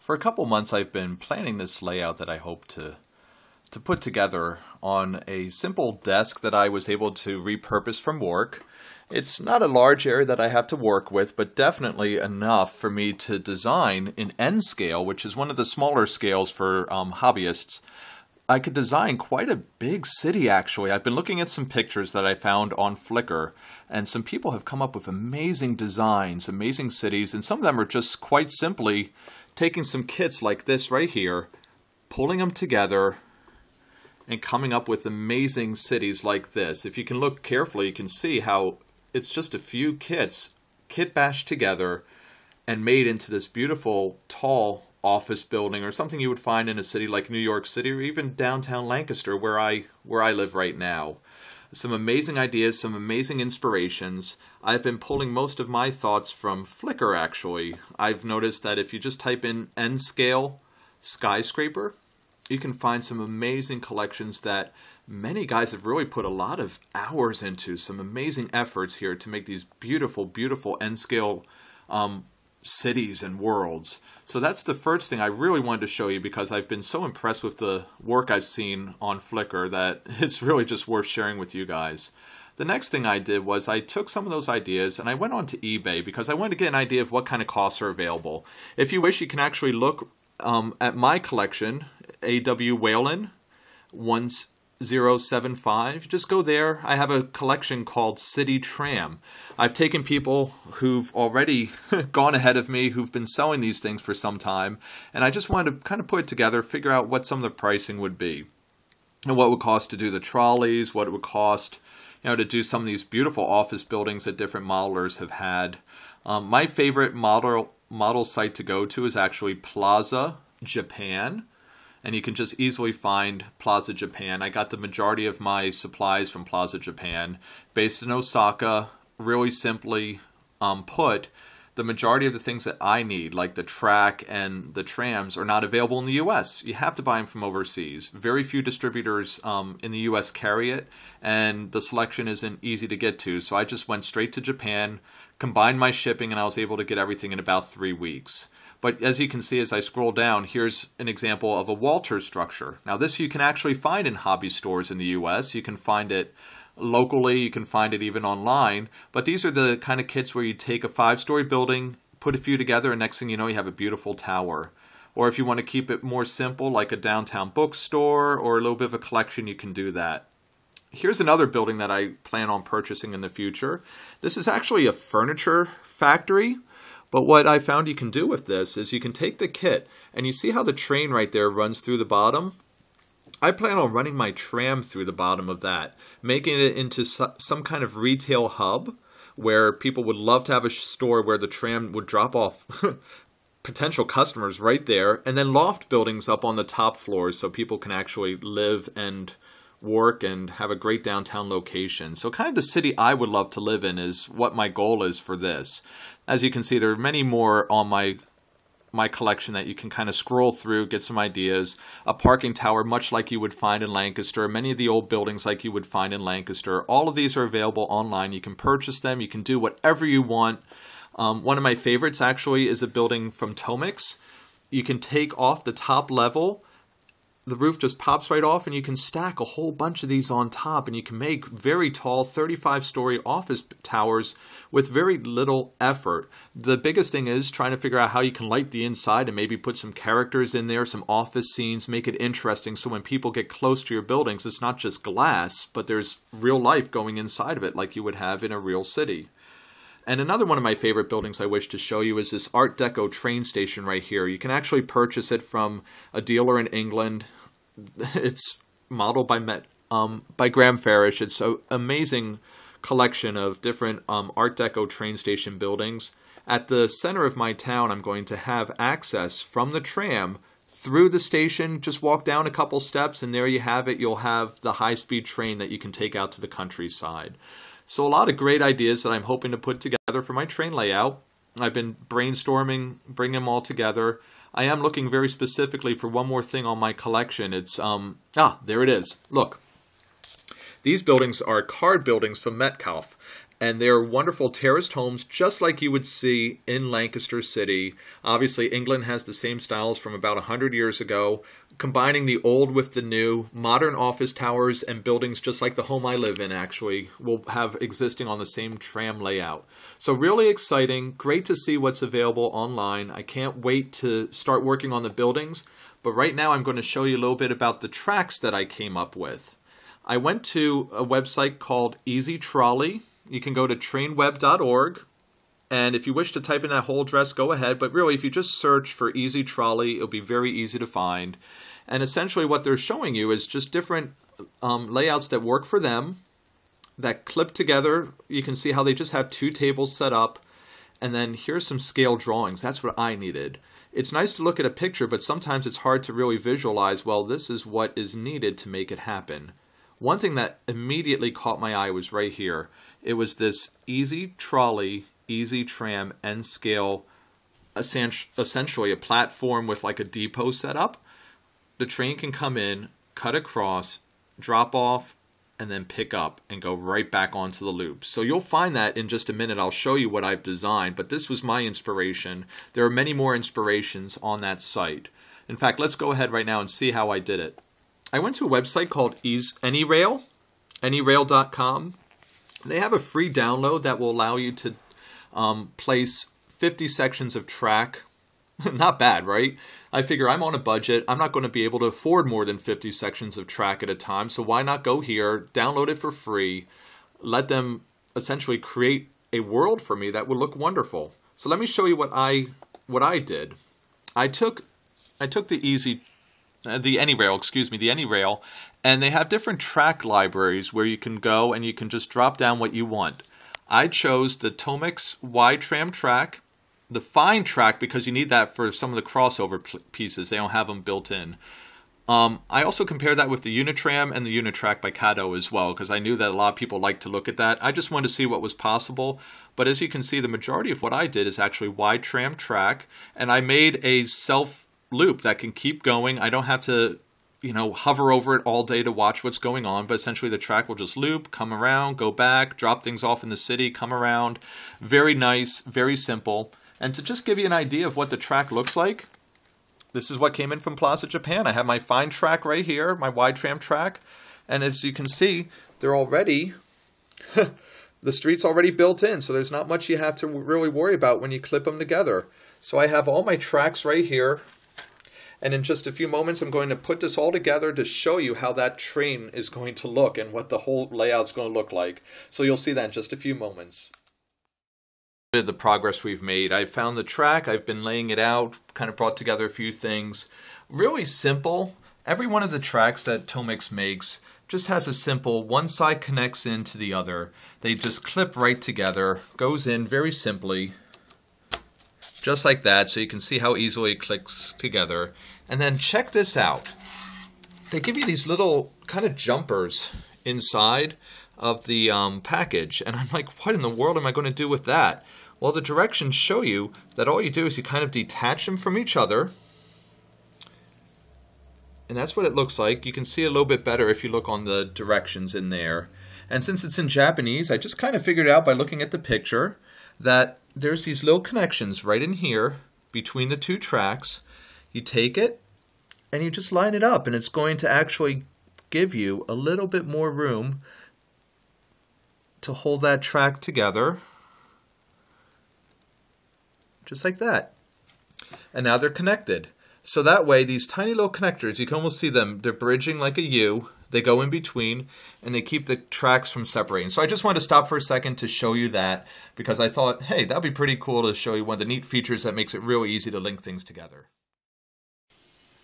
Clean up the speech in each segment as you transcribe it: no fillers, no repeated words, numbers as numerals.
For a couple months I've been planning this layout that I hope to put together on a simple desk that I was able to repurpose from work. It's not a large area that I have to work with, but definitely enough for me to design in N scale, which is one of the smaller scales for hobbyists. I could design quite a big city, actually. I've been looking at some pictures that I found on Flickr, and some people have come up with amazing designs, amazing cities, and some of them are just quite simply taking some kits like this right here, pulling them together, and coming up with amazing cities like this. If you can look carefully, you can see how it's just a few kits, kit bashed together, and made into this beautiful, tall office building, or something you would find in a city like New York City, or even downtown Lancaster, where I live right now. Some amazing ideas, some amazing inspirations. I've been pulling most of my thoughts from Flickr, actually. I've noticed that if you just type in N scale skyscraper, you can find some amazing collections that many guys have really put a lot of hours into, some amazing efforts here to make these beautiful, beautiful N scale cities and worlds. So that's the first thing I really wanted to show you, because I've been so impressed with the work I've seen on Flickr that it's really just worth sharing with you guys. The next thing I did was I took some of those ideas and I went on to eBay, because I wanted to get an idea of what kind of costs are available. If you wish, you can actually look at my collection, A.W. Whalen 1075. Just go there. I have a collection called City Tram. I've taken people who've already gone ahead of me, who've been selling these things for some time, and I just wanted to kind of put it together, figure out what some of the pricing would be, and what it would cost to do the trolleys, what it would cost, to do some of these beautiful office buildings that different modelers have had. My favorite model site to go to is actually Plaza Japan. And you can just easily find Plaza Japan. I got the majority of my supplies from Plaza Japan. Based in Osaka, really simply put, the majority of the things that I need, like the track and the trams, are not available in the US. You have to buy them from overseas. Very few distributors in the US carry it, and the selection isn't easy to get to. So I just went straight to Japan, combined my shipping, and I was able to get everything in about 3 weeks. But as you can see, as I scroll down, here's an example of a Walter structure. Now this you can actually find in hobby stores in the US. You can find it locally, you can find it even online. But these are the kind of kits where you take a 5-story building, put a few together, and next thing you know, you have a beautiful tower. Or if you want to keep it more simple, like a downtown bookstore or a little bit of a collection, you can do that. Here's another building that I plan on purchasing in the future. This is actually a furniture factory. But what I found you can do with this is you can take the kit, and you see how the train right there runs through the bottom? I plan on running my tram through the bottom of that, making it into some kind of retail hub where people would love to have a store where the tram would drop off potential customers right there, and then loft buildings up on the top floors so people can actually live and work and have a great downtown location. So kind of the city I would love to live in is what my goal is for this. As you can see, there are many more on my collection that you can kind of scroll through, get some ideas. A parking tower, much like you would find in Lancaster. Many of the old buildings like you would find in Lancaster. All of these are available online. You can purchase them. You can do whatever you want. One of my favorites actually is a building from Tomix. You can take off the top level. The roof just pops right off, and you can stack a whole bunch of these on top, and you can make very tall 35-story office towers with very little effort. The biggest thing is trying to figure out how you can light the inside and maybe put some characters in there, some office scenes, make it interesting so when people get close to your buildings, it's not just glass, but there's real life going inside of it like you would have in a real city. And another one of my favorite buildings I wish to show you is this Art Deco train station right here. You can actually purchase it from a dealer in England. It's modeled by Graham Farish. It's an amazing collection of different Art Deco train station buildings. At the center of my town, I'm going to have access from the tram through the station. Just walk down a couple steps, and there you have it. You'll have the high-speed train that you can take out to the countryside. So a lot of great ideas that I'm hoping to put together for my train layout. I've been brainstorming, bringing them all together. I am looking very specifically for one more thing on my collection. It's, there it is. Look. These buildings are card buildings from Metcalf. And they're wonderful terraced homes, just like you would see in Lancaster City. Obviously, England has the same styles from about 100 years ago, combining the old with the new. Modern office towers and buildings, just like the home I live in, actually, will have existing on the same tram layout. So really exciting. Great to see what's available online. I can't wait to start working on the buildings. But right now, I'm going to show you a little bit about the tracks that I came up with. I went to a website called Easy Trolley. You can go to trainweb.org, and if you wish to type in that whole address, go ahead. But really, if you just search for Easy Trolley, it'll be very easy to find. And essentially what they're showing you is just different layouts that work for them, that clip together. You can see how they just have two tables set up. And then here's some scale drawings. That's what I needed. It's nice to look at a picture, but sometimes it's hard to really visualize, well, this is what is needed to make it happen. One thing that immediately caught my eye was right here. It was this Easy Trolley, Easy Tram, N-scale, essentially a platform with like a depot set up. The train can come in, cut across, drop off, and then pick up and go right back onto the loop. So you'll find that in just a minute. I'll show you what I've designed, but this was my inspiration. There are many more inspirations on that site. In fact, let's go ahead right now and see how I did it. I went to a website called AnyRail, anyrail.com. They have a free download that will allow you to place 50 sections of track. Not bad, right? I figure I'm on a budget. I'm not going to be able to afford more than 50 sections of track at a time, so why not go here, download it for free, let them essentially create a world for me that would look wonderful. So let me show you what I did. I took the AnyRail, and they have different track libraries where you can go and you can just drop down what you want. I chose the Tomix Y-Tram track, the fine track, because you need that for some of the crossover pieces. They don't have them built in. I also compared that with the Unitram and the Unitrack by Cato as well, because I knew that a lot of people like to look at that. I just wanted to see what was possible. But as you can see, the majority of what I did is actually Y-Tram track, and I made a self loop that can keep going. I don't have to, hover over it all day to watch what's going on, but essentially the track will just loop, come around, go back, drop things off in the city, come around. Very nice, very simple. And to just give you an idea of what the track looks like, this is what came in from Plaza Japan. I have my fine track right here, my Y-Tram track, and as you can see, they're already, the street's already built in, so there's not much you have to really worry about when you clip them together. So I have all my tracks right here. And in just a few moments, I'm going to put this all together to show you how that train is going to look and what the whole layout's going to look like. So you'll see that in just a few moments. The progress we've made. I found the track, I've been laying it out, kind of brought together a few things. Really simple. Every one of the tracks that Tomix makes just has a simple, one side connects into the other. They just clip right together, goes in very simply. Just like that, so you can see how easily it clicks together. And then check this out. They give you these little kind of jumpers inside of the package. And I'm like, what in the world am I going to do with that? Well, the directions show you that all you do is you kind of detach them from each other. And that's what it looks like. You can see it a little bit better if you look on the directions in there. And since it's in Japanese, I just kind of figured out by looking at the picture that there's these little connections right in here between the two tracks. You take it and you just line it up, and it's going to actually give you a little bit more room to hold that track together, just like that. And now they're connected. So that way, these tiny little connectors, you can almost see them, they're bridging like a U. They go in between, and they keep the tracks from separating. So I just wanted to stop for a second to show you that, because I thought, hey, that'd be pretty cool to show you one of the neat features that makes it real easy to link things together.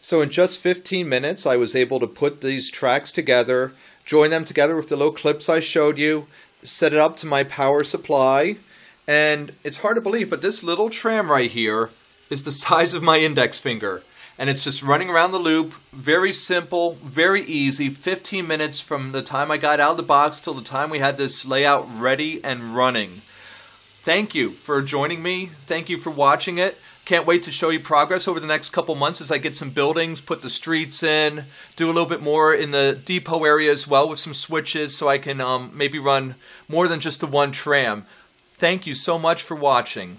So in just 15 minutes, I was able to put these tracks together, join them together with the little clips I showed you, set it up to my power supply, and it's hard to believe, but this little tram right here is the size of my index finger. And it's just running around the loop, very simple, very easy, 15 minutes from the time I got out of the box till the time we had this layout ready and running. Thank you for joining me. Thank you for watching it. Can't wait to show you progress over the next couple months as I get some buildings, put the streets in, do a little bit more in the depot area as well with some switches so I can maybe run more than just the one tram. Thank you so much for watching.